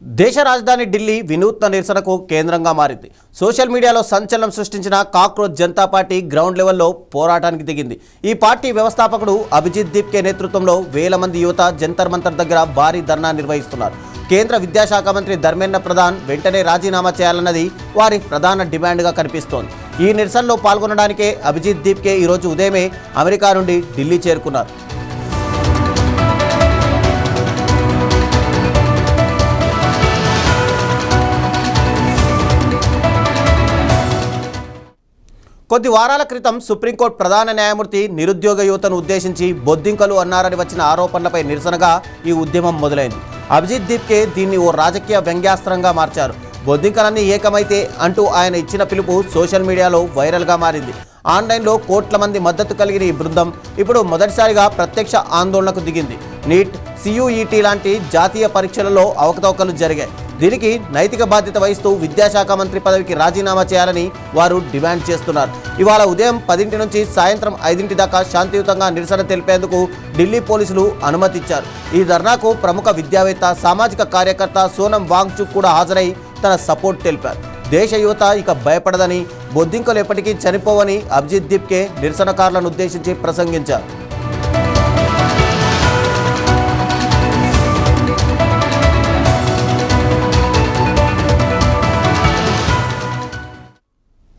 దేశ రాజధాని ఢిల్లీ వినూత్న నిరసనకు కేంద్రంగా మారింది. సోషల్ మీడియాలో సంచలనం సృష్టించిన కాక్రోచ్ జనతా పార్టీ గ్రౌండ్ లెవెల్లో పోరాటానికి దిగింది. ఈ పార్టీ వ్యవస్థాపకుడు అభిజిత్ దీప్కే నేతృత్వంలో వేల మంది యువత జంతర్ మంతర్ దగ్గర భారీ ధర్నా నిర్వహిస్తున్నారు. కేంద్ర విద్యాశాఖ మంత్రి ధర్మేంద్ర ప్రధాన్ వెంటనే రాజీనామా చేయాలన్నది వారి ప్రధాన డిమాండ్గా కనిపిస్తోంది. ఈ నిరసనలో పాల్గొనడానికే అభిజిత్ దీప్కే ఈరోజు ఉదయమే అమెరికా నుండి ఢిల్లీ చేరుకున్నారు. కొద్ది వారాల క్రితం సుప్రీంకోర్టు ప్రధాన న్యాయమూర్తి నిరుద్యోగ యువతను ఉద్దేశించి బొద్దింకలు అన్నారని వచ్చిన ఆరోపణలపై నిరసనగా ఈ ఉద్యమం మొదలైంది. అభిజిత్ దీప్కే దీన్ని ఓ రాజకీయ వ్యంగ్యాస్త్రంగా మార్చారు. బొద్దింకలన్నీ ఏకమైతే అంటూ ఆయన ఇచ్చిన పిలుపు సోషల్ మీడియాలో వైరల్గా మారింది. ఆన్లైన్లో కోట్ల మంది మద్దతు కలిగిన ఈ బృందం ఇప్పుడు మొదటిసారిగా ప్రత్యక్ష ఆందోళనకు దిగింది. నీట్, CUET లాంటి జాతీయ పరీక్షలలో అవకతవకలు జరిగాయి. దీనికి నైతిక బాధ్యత వహిస్తూ విద్యాశాఖ మంత్రి పదవికి రాజీనామా చేయాలని వారు డిమాండ్ చేస్తున్నారు. ఇవాళ ఉదయం 10 నుంచి సాయంత్రం 5 దాకా శాంతియుతంగా నిరసన తెలిపేందుకు ఢిల్లీ పోలీసులు అనుమతిచ్చారు. ఈ ధర్నాకు ప్రముఖ విద్యావేత్త, సామాజిక కార్యకర్త సోనం వాంగ్చుక్ కూడా హాజరై తన సపోర్ట్ తెలిపారు. దేశ యువత ఇక భయపడదని, బొద్దింకలు ఎప్పటికీ చనిపోవని అభిజిత్ దీప్కే నిరసనకారులను ఉద్దేశించి ప్రసంగించారు.